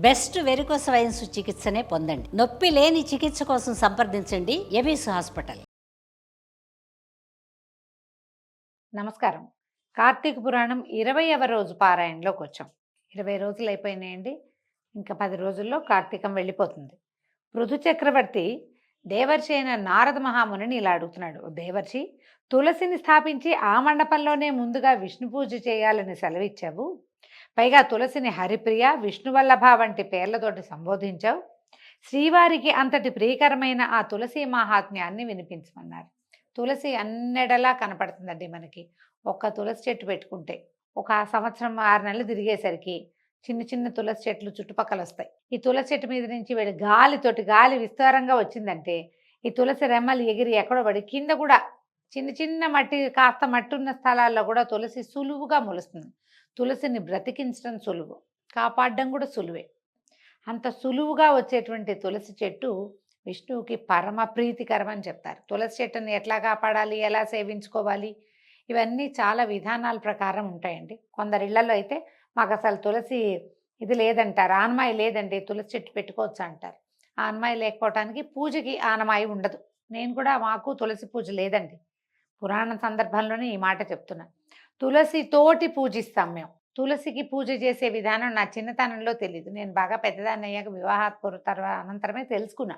Best varicose veins చికిత్సనే పొందండి. నొప్పి లేని చికిత్స కోసం సంప్రదించండి ఎవిస్ హాస్పిటల్. నమస్కారం. కార్తీక పురాణం 20వ రోజు పారాయణలోకి వచ్చాం. 20 రోజులు అయిపోయినాయండి. ఇంకా 10 రోజుల్లో కార్తీకం వెళ్ళిపోతుంది. పృథు చక్రవర్తి దేవర్షి అయిన నారద మహామునిని ఇలా అడుగుతున్నాడు. దేవర్షి, తులసిని స్థాపించి ఆ మండపంలోనే ముందుగా విష్ణు పూజ చేయాలని సెలవిచ్చావు. పైగా తులసిని హరిప్రియ, విష్ణువల్లభ వంటి పేర్లతోటి సంబోధించావు. శ్రీవారికి అంతటి ప్రియకరమైన ఆ తులసి మాహాత్మ్యాన్ని వినిపించమన్నారు. తులసి అన్నెడలా కనపడుతుందండి మనకి. ఒక్క తులసి చెట్టు పెట్టుకుంటే ఒక సంవత్సరం 6 నెలలు తిరిగేసరికి చిన్న చిన్న తులసి చెట్లు చుట్టుపక్కల వస్తాయి. ఈ తులసి చెట్టు మీద నుంచి వెళ్ళి గాలి విస్తారంగా వచ్చిందంటే ఈ తులసి రెమ్మలు ఎగిరి ఎక్కడో పడి కింద కూడా చిన్న చిన్న మట్టి, కాస్త మట్టి ఉన్న స్థలాల్లో కూడా తులసి సులువుగా మొలుస్తుంది. తులసిని బ్రతికించడం సులువు, కాపాడడం కూడా సులువే. అంత సులువుగా వచ్చేటువంటి తులసి చెట్టు విష్ణువుకి పరమ ప్రీతికరం అని చెప్తారు. తులసి చెట్టుని ఎట్లా కాపాడాలి, ఎలా సేవించుకోవాలి, ఇవన్నీ చాలా విధానాల ప్రకారం ఉంటాయండి. కొందరి ఇళ్లలో అయితే మాకు అసలు తులసి ఇది లేదంటారు, ఆనమాయి లేదండి, తులసి చెట్టు పెట్టుకోవచ్చు అంటారు. ఆనమాయి లేకపోవటానికి పూజకి ఆనమాయి ఉండదు. నేను కూడా మాకు తులసి పూజ లేదండి. పురాణ సందర్భంలోనే ఈ మాట చెప్తున్నా. తులసి తోటి పూజిస్తాం మేము. తులసికి పూజ చేసే విధానం నా చిన్నతనంలో తెలియదు. నేను బాగా పెద్దదాన్ని అయ్యాక అనంతరమే తెలుసుకున్నా.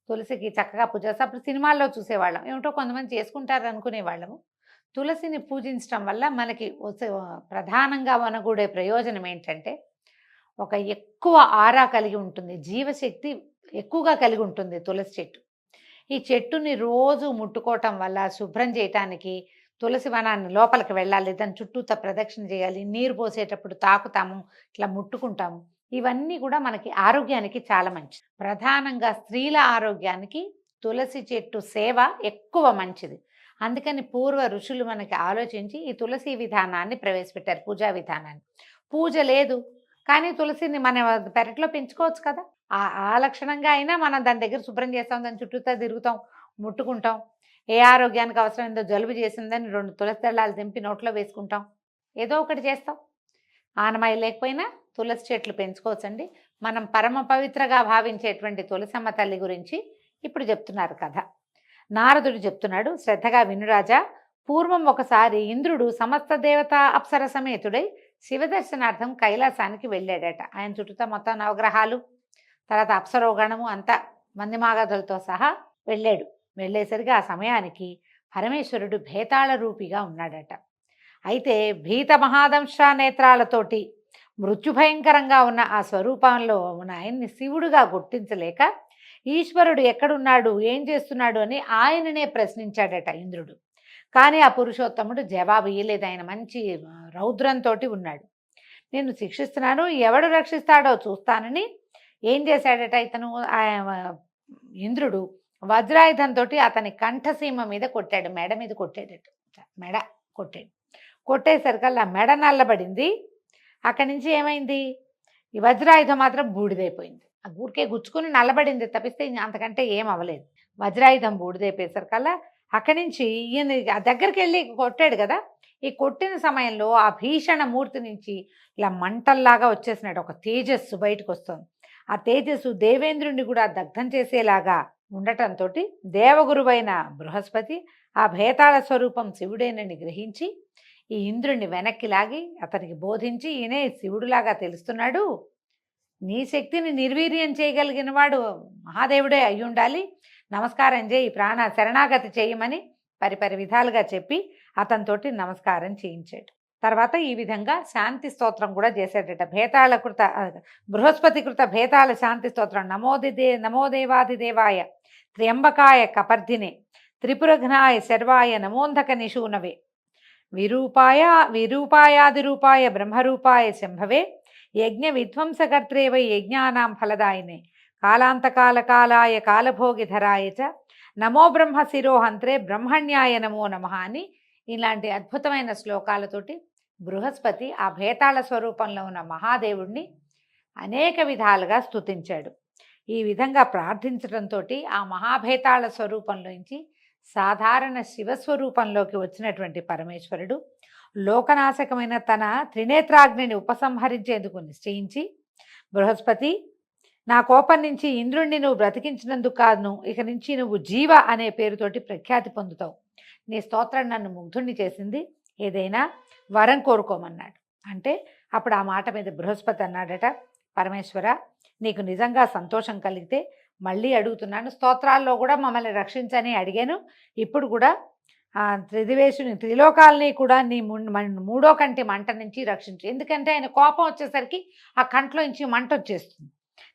తులసికి చక్కగా పూజ చేస్తే అప్పుడు సినిమాల్లో చూసేవాళ్ళం. ఏమిటో కొంతమంది చేసుకుంటారు అనుకునేవాళ్ళము. తులసిని పూజించడం వల్ల మనకి ప్రధానంగా వనగూడే ప్రయోజనం ఏంటంటే, ఒక ఎక్కువ ఆరా కలిగి ఉంటుంది, జీవశక్తి ఎక్కువగా కలిగి ఉంటుంది తులసి చెట్టు. ఈ చెట్టుని రోజు ముట్టుకోవటం వల్ల శుభ్రం చేయటానికి తులసి వనాన్ని లోపలికి వెళ్ళాలి, దాని చుట్టూత ప్రదక్షిణ చేయాలి, నీరు పోసేటప్పుడు తాకుతాము, ఇట్లా ముట్టుకుంటాము. ఇవన్నీ కూడా మనకి ఆరోగ్యానికి చాలా మంచిది. ప్రధానంగా స్త్రీల ఆరోగ్యానికి తులసి చెట్టు సేవ ఎక్కువ మంచిది. అందుకని పూర్వ ఋషులు మనకి ఆలోచించి ఈ తులసి విధానాన్ని ప్రవేశపెట్టారు, పూజా విధానాన్ని. పూజ లేదు కానీ తులసిని మన పెరట్లో పెంచుకోవచ్చు కదా. ఆ లక్షణంగా అయినా మనం దాని దగ్గర శుభ్రం చేస్తాం, దాని చుట్టూతా తిరుగుతాం, ముట్టుకుంటాం. ఏ ఆరోగ్యానికి అవసరమైందో, జలుబు చేసిందని 2 తులసి దళాలు తెంపి నోట్లో వేసుకుంటాం, ఏదో ఒకటి చేస్తాం. ఆనమాయి లేకపోయినా తులసి చెట్లు పెంచుకోవచ్చండి. మనం పరమ పవిత్రగా భావించేటువంటి తులసమ్మ తల్లి గురించి ఇప్పుడు చెప్తున్నారు కథ. నారదుడు చెప్తున్నాడు, శ్రద్ధగా వినురాజా. పూర్వం ఒకసారి ఇంద్రుడు సమస్త దేవత అప్సర సమేతుడై శివదర్శనార్థం కైలాసానికి వెళ్ళాడట. ఆయన చుట్టూతా మొత్తం నవగ్రహాలు, తర్వాత అప్సరోగణము అంతా మందిమాగదులతో సహా వెళ్ళాడు. వెళ్ళేసరికి ఆ సమయానికి పరమేశ్వరుడు భేతాళ రూపిగా ఉన్నాడట. అయితే భీత మహాదంశ నేత్రాలతోటి మృత్యుభయంకరంగా ఉన్న ఆ స్వరూపంలో ఉన్న ఆయన్ని శివుడుగా గుర్తించలేక ఈశ్వరుడు ఎక్కడున్నాడు, ఏం చేస్తున్నాడు అని ఆయననే ప్రశ్నించాడట ఇంద్రుడు. కానీ ఆ పురుషోత్తముడు జవాబు ఇయ్యలేదు. ఆయన మంచి రౌద్రంతో ఉన్నాడు. నేను శిక్షిస్తున్నాను, ఎవడు రక్షిస్తాడో చూస్తానని ఏం చేశాడట ఇతను, ఇంద్రుడు వజ్రాయుధంతో అతని కంఠసీమ మీద కొట్టాడు, మెడ మీద కొట్టాడట. మెడ కొట్టాడు. కొట్టేసరికల్లా మెడ నల్లబడింది. అక్కడి నుంచి ఏమైంది, ఈ వజ్రాయుధం మాత్రం బూడిదైపోయింది. ఆ ఊరికే గుచ్చుకుని నల్లబడింది తప్పిస్తే అంతకంటే ఏం అవ్వలేదు. వజ్రాయుధం బూడిదైపోయేసరికల్లా అక్కడి నుంచి ఈయన దగ్గరికి వెళ్ళి కొట్టాడు కదా. ఈ కొట్టిన సమయంలో ఆ భీషణ మూర్తి నుంచి ఇలా మంటల్లాగా వచ్చేసినట్టు ఒక తేజస్సు బయటకు వస్తుంది. ఆ తేజస్సు దేవేంద్రుడిని కూడా దగ్ధం చేసేలాగా ఉండటంతో దేవగురువైన బృహస్పతి ఆ భేతాళ స్వరూపం శివుడేనని గ్రహించి ఈ ఇంద్రుడిని వెనక్కి లాగి అతనికి బోధించి, ఈయనే శివుడులాగా తెలుస్తున్నాడు, నీ శక్తిని నిర్వీర్యం చేయగలిగిన వాడు మహాదేవుడే అయి ఉండాలి, నమస్కారం చేయి, ప్రాణ శరణాగతి చేయమని పరిపరి విధాలుగా చెప్పి అతనితోటి నమస్కారం చేయించాడు. తర్వాత ఈ విధంగా శాంతి స్తోత్రం కూడా చేశాడట. బృహస్పతి కృత భేతాళ శాంతి స్తోత్రం. నమోదేవాదిదేవాయ త్ర్యంబకాయ కపర్ధినే త్రిపురఘ్నాయ శర్వాయ నమోంధక నిశూనవే విరూపాయాదిరూపాయ బ్రహ్మరూపాయ శంభవే యజ్ఞ విధ్వంసకర్త్రే వై యజ్ఞానాం ఫలదాయినే కాలాంతకాలకాలాయ కాలభోగిధరాయ చ నమో బ్రహ్మ శిరోహంత్రే బ్రహ్మణ్యాయ నమో నమః అని ఇలాంటి అద్భుతమైన శ్లోకాలతోటి బృహస్పతి ఆ భేతాళ స్వరూపంలో ఉన్న మహాదేవుణ్ణి అనేక విధాలుగా స్తుతించాడు. ఈ విధంగా ప్రార్థించడంతో ఆ మహాభేతాళ స్వరూపంలోంచి సాధారణ శివస్వరూపంలోకి వచ్చినటువంటి పరమేశ్వరుడు లోకనాశకమైన తన త్రినేత్రాగ్నిని ఉపసంహరించేందుకు నిశ్చయించి బృహస్పతి, నా కోపం నుంచి ఇంద్రుణ్ణి నువ్వు బ్రతికించినందుకు కాదును, ఇక నుంచి నువ్వు జీవ అనే పేరుతోటి ప్రఖ్యాతి పొందుతావు. నీ స్తోత్రం నన్ను ముగ్ధుణ్ణి చేసింది, ఏదైనా వరం కోరుకోమన్నాడు. అంటే అప్పుడు ఆ మాట మీద బృహస్పతి అన్నాడట, పరమేశ్వర, నీకు నిజంగా సంతోషం కలిగితే మళ్ళీ అడుగుతున్నాను, స్తోత్రాల్లో కూడా మమ్మల్ని రక్షించని అడిగాను, ఇప్పుడు కూడా త్రిదివేశుని త్రిలోకాలని కూడా నీ మూడో కంటి మంట నుంచి రక్షించు. ఎందుకంటే ఆయన కోపం వచ్చేసరికి ఆ కంట్లో నుంచి మంట వచ్చేస్తుంది.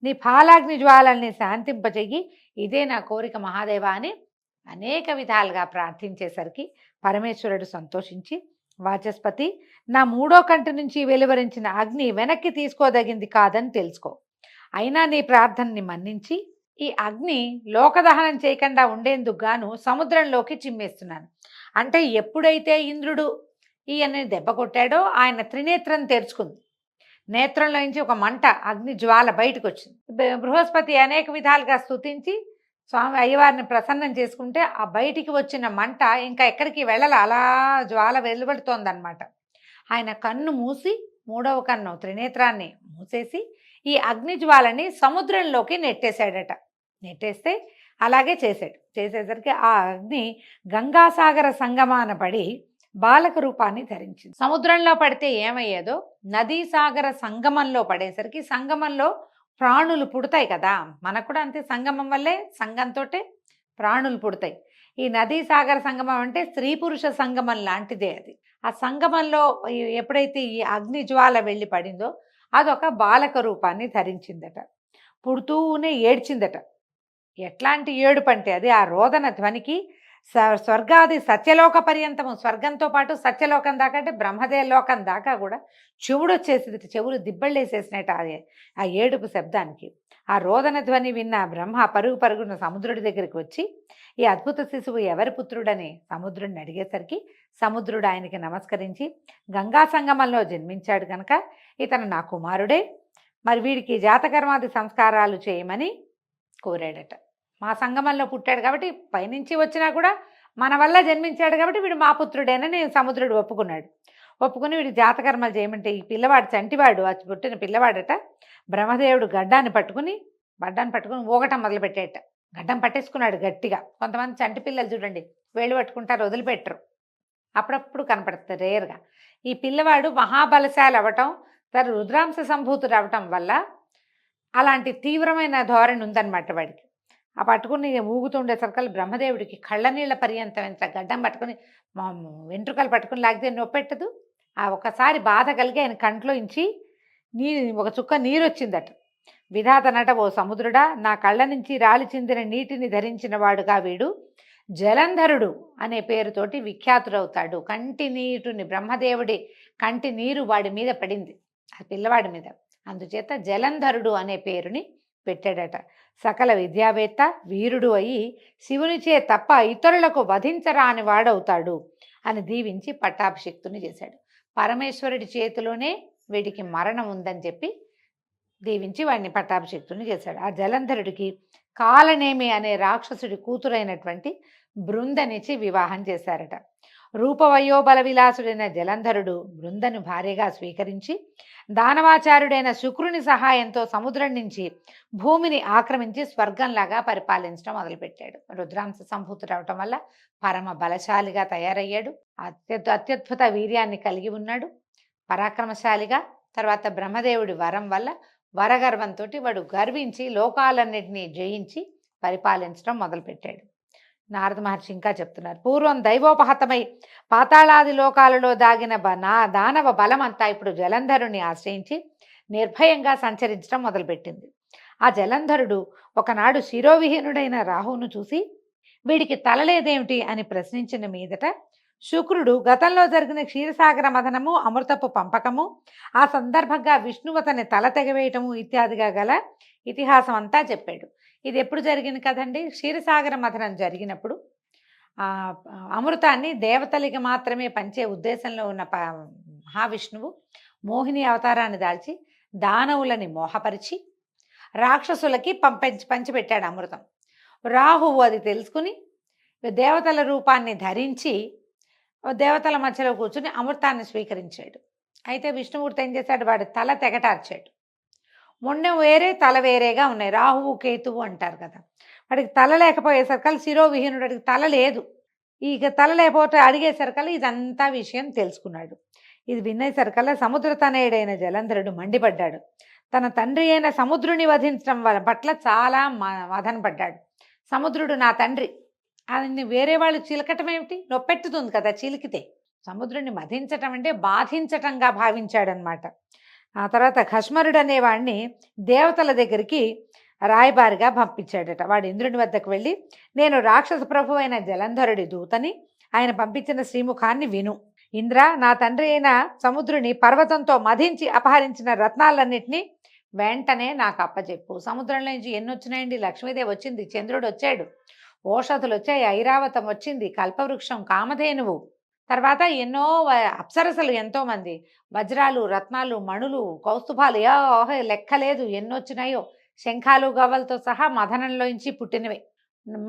నీ పాలాగ్ని జ్వాలల్ని శాంతింపజెయ్యి, ఇదే నా కోరిక మహాదేవ అని అనేక విధాలుగా ప్రార్థించేసరికి పరమేశ్వరుడు సంతోషించి, వాచస్పతి, నా మూడో కంటి నుంచి వెలువరించిన అగ్ని వెనక్కి తీసుకోదగింది కాదని తెలుసుకో. అయినా నీ ప్రార్థనని మన్నించి ఈ అగ్ని లోకదహనం చేయకుండా ఉండేందుకు గాను సముద్రంలోకి చిమ్మేస్తున్నాను. అంటే ఎప్పుడైతే ఇంద్రుడు ఈయన్ని దెబ్బ కొట్టాడో ఆయన త్రినేత్రం తెరుచుకుంది. నేత్రంలో నుంచి ఒక మంట, అగ్ని జ్వాల బయటకు వచ్చింది. బృహస్పతి అనేక విధాలుగా స్తుతించి స్వామి అయ్యవారిని ప్రసన్నం చేసుకుంటే ఆ బయటికి వచ్చిన మంట ఇంకా ఎక్కడికి వెళ్ళాలి, అలా జ్వాల వెలువడుతోందనమాట. ఆయన కన్ను మూసి, మూడవ కన్ను త్రినేత్రాన్ని మూసేసి ఈ అగ్ని జ్వాలని సముద్రంలోకి నెట్టేశాడట. నెట్టేస్తే అలాగే చేశాడు. చేసేసరికి ఆ అగ్ని గంగాసాగర సంగమాన పడి బాలక రూపాన్ని ధరించింది. సముద్రంలో పడితే ఏమయ్యేదో నదీ సాగర సంగమంలో పడేసరికి సంగమంలో ప్రాణులు పుడతాయి కదా, మనకు కూడా అంతే, సంగమం వల్లే సంగంతో ప్రాణులు పుడతాయి. ఈ నదీ సాగర సంగమం అంటే స్త్రీ పురుష సంగమం లాంటిదే అది. ఆ సంగమంలో ఎప్పుడైతే ఈ అగ్ని జ్వాల వెళ్ళి పడిందో అదొక బాలక రూపాన్ని ధరించిందట. పుడుతూనే ఏడ్చిందట. ఎట్లాంటి ఏడుపు అంటే అది ఆ రోదన ధ్వనికి స్వర్గాది సత్యలోక పర్యంతము, స్వర్గంతో పాటు సత్యలోకం దాకా అంటే బ్రహ్మదేవ లోకం దాకా కూడా చెవుడు వచ్చేసింది, చెవులు దిబ్బళ్ళేసేసినట్టు ఆ ఏడుపు శబ్దానికి. ఆ రోదన ధ్వని విన్న బ్రహ్మ పరుగు పరుగున సముద్రుడి దగ్గరికి వచ్చి ఈ అద్భుత శిశువు ఎవరి పుత్రుడని సముద్రుడిని అడిగేసరికి సముద్రుడు ఆయనకి నమస్కరించి, గంగా సంగమంలో జన్మించాడు కనుక ఇతను నా కుమారుడే, మరి వీడికి జాతకర్మాది సంస్కారాలు చేయమని కోరాడట. మా సంగమంలో పుట్టాడు కాబట్టి, పైనుంచి వచ్చినా కూడా మన వల్ల జన్మించాడు కాబట్టి వీడు మా పుత్రుడేనని సముద్రుడు ఒప్పుకున్నాడు. ఒప్పుకుని వీడి జాతకర్మలు చేయమంటే ఈ పిల్లవాడు చంటివాడు, అది పుట్టిన పిల్లవాడట. బ్రహ్మదేవుడు గడ్డాన్ని పట్టుకుని ఊగటం మొదలుపెట్టాడట. గడ్డం పట్టేసుకున్నాడు గట్టిగా. కొంతమంది చంటి పిల్లలు చూడండి, వేళ్ళు పట్టుకుంటారు, వదిలిపెట్టరు, అప్పుడప్పుడు కనపడుతుంది రేర్గా. ఈ పిల్లవాడు మహాబలశాలి అవ్వటం, తను రుద్రాంశ సంభూతుడు అవ్వటం వల్ల అలాంటి తీవ్రమైన ధోరణి ఉందన్నమాట వాడికి. ఆ పట్టుకుని ఊగుతుండే సర్కల్ బ్రహ్మదేవుడికి కళ్ళ నీళ్ళ పర్యంతం ఎంత గడ్డం పట్టుకుని వెంట్రుకలు పట్టుకుని లాగితే నొప్పెట్టదు. ఆ ఒకసారి బాధ కలిగి ఆయన కంట్లో ఇంచి ఒక చుక్క నీరు వచ్చిందట. విధాతనట, ఓ సముద్రుడా, నా కళ్ళ నుంచి రాలి చెందిన నీటిని ధరించిన వాడుగా వీడు జలంధరుడు అనే పేరుతోటి విఖ్యాతుడవుతాడు. కంటి నీటిని, బ్రహ్మదేవుడి కంటి నీరు వాడి మీద పడింది, ఆ పిల్లవాడి మీద, అందుచేత జలంధరుడు అనే పేరుని పెట్టాడట. సకల విద్యావేత్త, వీరుడు అయి శివునిచే తప్ప ఇతరులకు వధించరాని వాడవుతాడు అని దీవించి పట్టాభిషిక్తుని చేశాడు. పరమేశ్వరుడి చేతిలోనే వీడికి మరణం ఉందని చెప్పి దీవించి వాడిని పట్టాభిషిక్తుని చేశాడు. ఆ జలంధరుడికి కాలనేమి అనే రాక్షసుడి కూతురైనటువంటి బృందనిచ్చి వివాహం చేశారట. రూపవయోబల విలాసుడైన జలంధరుడు బృందను భార్యగా స్వీకరించి దానవాచారుడైన శుక్రుని సహాయంతో సముద్రం నుంచి భూమిని ఆక్రమించి స్వర్గంలాగా పరిపాలించడం మొదలుపెట్టాడు. రుద్రాంశ సంభూతుడు అవటం వల్ల పరమ బలశాలిగా తయారయ్యాడు. అత్యద్భుత వీర్యాన్ని కలిగి ఉన్నాడు, పరాక్రమశాలిగా. తర్వాత బ్రహ్మదేవుడి వరం వల్ల, వరగర్వంతో వాడు గర్వించి లోకాలన్నింటినీ జయించి పరిపాలించడం మొదలుపెట్టాడు. నారద మహర్షి ఇంకా చెప్తున్నారు, పూర్వం దైవోపహతమై పాతాళాది లోకాలలో దాగిన దానవ బలమంతా ఇప్పుడు జలంధరుని ఆశ్రయించి నిర్భయంగా సంచరించడం మొదలుపెట్టింది. ఆ జలంధరుడు ఒకనాడు శిరోవిహీనుడైన రాహువును చూసి వీడికి తలలేదేమిటి అని ప్రశ్నించిన మీదట శుక్రుడు గతంలో జరిగిన క్షీరసాగర మథనము, అమృతపు పంపకము, ఆ సందర్భంగా విష్ణువతని తల తెగవేయటము ఇత్యాదిగా గల ఇతిహాసం అంతా చెప్పాడు. ఇది ఎప్పుడు జరిగింది కదండి? క్షీరసాగర మథనం జరిగినప్పుడు అమృతాన్ని దేవతలకి మాత్రమే పంచే ఉద్దేశంలో ఉన్న మహావిష్ణువు మోహిని అవతారాన్ని దాల్చి దానవులని మోహపరిచి రాక్షసులకి పంచిపెట్టాడు అమృతం. రాహువు అది తెలుసుకుని దేవతల రూపాన్ని ధరించి దేవతల మధ్యలో కూర్చుని అమృతాన్ని స్వీకరించాడు. అయితే విష్ణుమూర్తి ఏం చేశాడు, వాడి తల తెగటార్చాడు. మొండెం వేరే తల వేరేగా ఉన్నాయి. రాహువు కేతువు అంటారు కదా. వాడికి తల లేకపోయేసరికల్లా శిరోవిహీనుడు, వాడికి తల లేదు. ఇక తల లేకపోతే అడిగేసరికల్లా ఇదంతా విషయం తెలుసుకున్నాడు. ఇది వినేసరికల్లా సముద్రతనయుడైన జలంధరుడు మండిపడ్డాడు. తన తండ్రి అయిన సముద్రుని వధించడం పట్ల చాలా మదన పడ్డాడు. సముద్రుడు నా తండ్రి, ఆయన్ని వేరే వాళ్ళు చిలకటం ఏమిటి, నొప్పెట్టుతుంది కదా చిలికితే. సముద్రుని మధించటం అంటే బాధించటంగా భావించాడనమాట. ఆ తర్వాత ఖష్మరుడు అనేవాడిని దేవతల దగ్గరికి రాయబారిగా పంపించాడట. వాడు ఇంద్రుని వద్దకు వెళ్ళి, నేను రాక్షస ప్రభు అయిన జలంధరుడి దూతని, ఆయన పంపించిన శ్రీముఖాన్ని విను. ఇంద్ర, నా తండ్రి అయిన సముద్రుని పర్వతంతో మధించి అపహరించిన రత్నాలన్నింటినీ వెంటనే నాకు అప్పచెప్పు. సముద్రంలో నుంచి ఎన్ని వచ్చినాయండి? లక్ష్మీదేవి వచ్చింది, చంద్రుడు వచ్చాడు, ఓషధులు వచ్చాయి, ఐరావతం వచ్చింది, కల్పవృక్షం, కామధేనువు, తర్వాత ఎన్నో అప్సరసలు ఎంతోమంది, వజ్రాలు, రత్నాలు, మణులు, కౌస్తుభాలు, లెక్కలేదు ఎన్నొచ్చినాయో, శంఖాలు గవ్వలతో సహా మదనంలోంచి పుట్టినవే.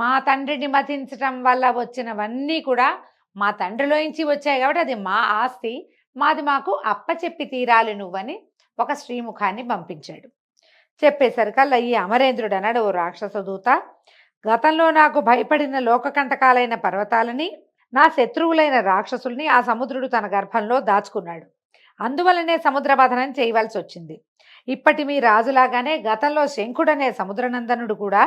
మా తండ్రిని మతించటం వల్ల వచ్చినవన్నీ కూడా మా తండ్రిలోంచి వచ్చాయి కాబట్టి అది మా ఆస్తి, మాది మాకు అప్పచెప్పి తీరాలి నువ్వని ఒక శ్రీముఖాన్ని పంపించాడు. చెప్పేసరికల్లా ఈ అమరేంద్రుడు అన్నాడు, ఓ రాక్షస దూత, గతంలో నాకు భయపడిన లోకకంటకాలైన పర్వతాలని, నా శత్రువులైన రాక్షసుల్ని ఆ సముద్రుడు తన గర్భంలో దాచుకున్నాడు. అందువలనే సముద్ర మథనం చేయవలసి వచ్చింది. ఇప్పటి మీ రాజులాగానే గతంలో శంఖుడనే సముద్రనందనుడు కూడా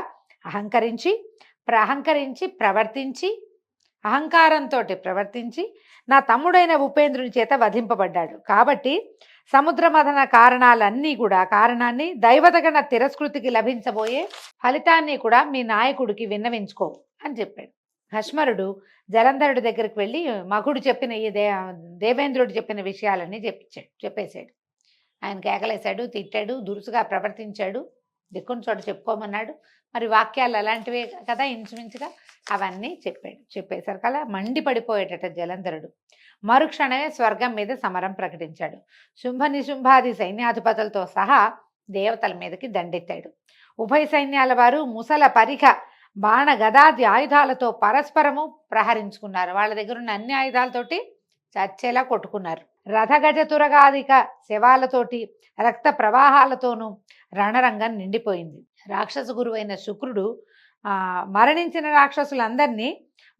అహంకారంతో ప్రవర్తించి నా తమ్ముడైన ఉపేంద్రుని చేత వధింపబడ్డాడు. కాబట్టి సముద్ర మథన కారణాన్ని దైవతగణ తిరస్కృతికి లభించబోయే ఫలితాన్ని కూడా మీ నాయకుడికి విన్నవించుకో అని చెప్పాడు. భస్మరుడు జలంధరుడి దగ్గరికి వెళ్ళి మగుడు చెప్పిన ఈ దేవేంద్రుడు చెప్పిన విషయాలన్నీ చెప్పేశాడు. ఆయన కేకలేశాడు, తిట్టాడు, దురుసుగా ప్రవర్తించాడు, దిక్కుని చోట చెప్పుకోమన్నాడు. మరి వాక్యాలు అలాంటివే కదా ఇంచుమించుగా, అవన్నీ చెప్పాడు. చెప్పేసరికల్లా మండిపడిపోయేటట జలంధరుడు. మరుక్షణమే స్వర్గం మీద సమరం ప్రకటించాడు. శుంభ నిశుంభాది సైన్యాధిపతులతో సహా దేవతల మీదకి దండెత్తాడు. ఉభయ సైన్యాల వారు ముసల పరిఖ బాణ గదాది ఆయుధాలతో పరస్పరము ప్రహరించుకున్నారు. వాళ్ళ దగ్గర ఉన్న అన్ని ఆయుధాలతోటి చచ్చేలా కొట్టుకున్నారు. రథగజ తురగాదిక శవాలతోటి రక్త ప్రవాహాలతోనూ రణరంగం నిండిపోయింది. రాక్షస గురువైన శుక్రుడు మరణించిన రాక్షసులందరినీ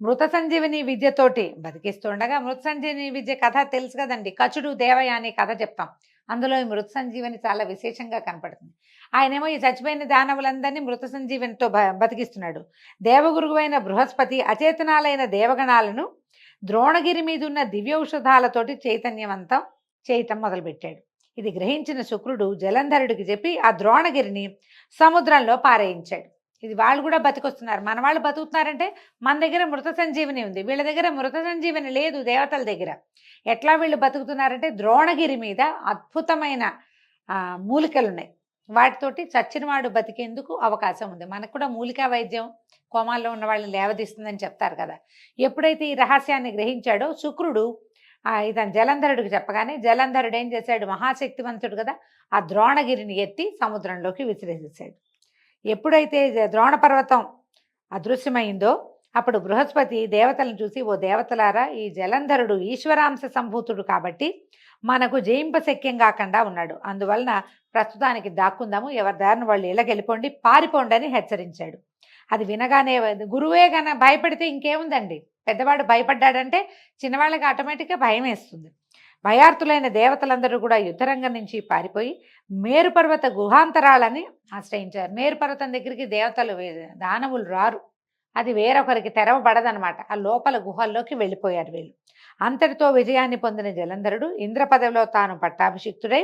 మృత సంజీవిని విద్యతోటి బతికిస్తుండగా, మృత సంజీవిని విద్య కథ తెలుసు కదండి, కచుడు దేవయాని కథ చెప్తాం. అందులో ఈ మృత సంజీవని చాలా విశేషంగా కనపడుతుంది. ఆయనేమో ఈ చచ్చిపోయిన దానవులందరినీ మృత సంజీవనితో బతికిస్తున్నాడు. దేవగురువైన బృహస్పతి అచేతనాలైన దేవగణాలను ద్రోణగిరి మీద ఉన్న దివ్యౌషధాలతోటి చైతన్యవంతం చేయటం మొదలుపెట్టాడు. ఇది గ్రహించిన శుక్రుడు జలంధరుడికి చెప్పి ఆ ద్రోణగిరిని సముద్రంలో పారేయించాడు. ఇది వాళ్ళు కూడా బతికొస్తున్నారు, మన వాళ్ళు బతుకుతున్నారంటే మన దగ్గర మృత సంజీవని ఉంది, వీళ్ళ దగ్గర మృత సంజీవని లేదు దేవతల దగ్గర. ఎట్లా వీళ్ళు బతుకుతున్నారంటే ద్రోణగిరి మీద అద్భుతమైన మూలికలు ఉన్నాయి, వాటితోటి చచ్చినవాడు బతికేందుకు అవకాశం ఉంది. మనకు కూడా మూలికా వైద్యం కోమాల్లో ఉన్న వాళ్ళని లేవదీస్తుందని చెప్తారు కదా. ఎప్పుడైతే ఈ రహస్యాన్ని గ్రహించాడో శుక్రుడు ఇతను జలంధరుడికి చెప్పగానే, జలంధరుడు ఏం చేశాడు, మహాశక్తివంతుడు కదా, ఆ ద్రోణగిరిని ఎత్తి సముద్రంలోకి విసిరేసేసాడు. ఎప్పుడైతే ద్రోణ పర్వతం అదృశ్యమైందో అప్పుడు బృహస్పతి దేవతలను చూసి, ఓ దేవతలారా, ఈ జలంధరుడు ఈశ్వరాంశ సంభూతుడు కాబట్టి మనకు జయింపశక్యం కాకుండా ఉన్నాడు, అందువలన ప్రస్తుతానికి దాక్కుందాము, ఎవరి దారిని వాళ్ళు ఇళ్ళకెళ్ళిపోండి, పారిపోండి అని హెచ్చరించాడు. అది వినగానే గురువే గన భయపడితే ఇంకేముందండి, పెద్దవాడు భయపడ్డాడంటే చిన్నవాళ్ళకి ఆటోమేటిక్గా భయం వేస్తుంది. భయార్తులైన దేవతలందరూ కూడా యుద్ధరంగం నుంచి పారిపోయి మేరుపర్వత గుహాంతరాలని ఆశ్రయించారు. మేరుపర్వతం దగ్గరికి దేవతలు దానవులు రారు, అది వేరొకరికి తెరవబడదనమాట. ఆ లోపల గుహల్లోకి వెళ్ళిపోయారు వీళ్ళు. అంతటితో విజయాన్ని పొందిన జలంధరుడు ఇంద్ర పదవిలో తాను పట్టాభిషిక్తుడై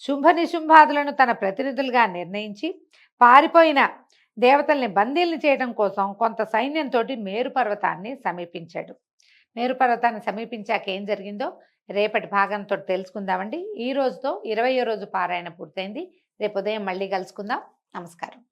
శుంభ నిశుంభాదులను తన ప్రతినిధులుగా నిర్ణయించి పారిపోయిన దేవతల్ని బందీల్ని చేయడం కోసం కొంత సైన్యంతో మేరుపర్వతాన్ని సమీపించాడు. మేరుపర్వతాన్ని సమీపించాక ఏం జరిగిందో రేపటి భాగంతో తెలుసుకుందామండి. ఈ రోజుతో 20వ రోజు పారాయణ పూర్తయింది. రేపు ఉదయం మళ్ళీ కలుసుకుందాం. నమస్కారం.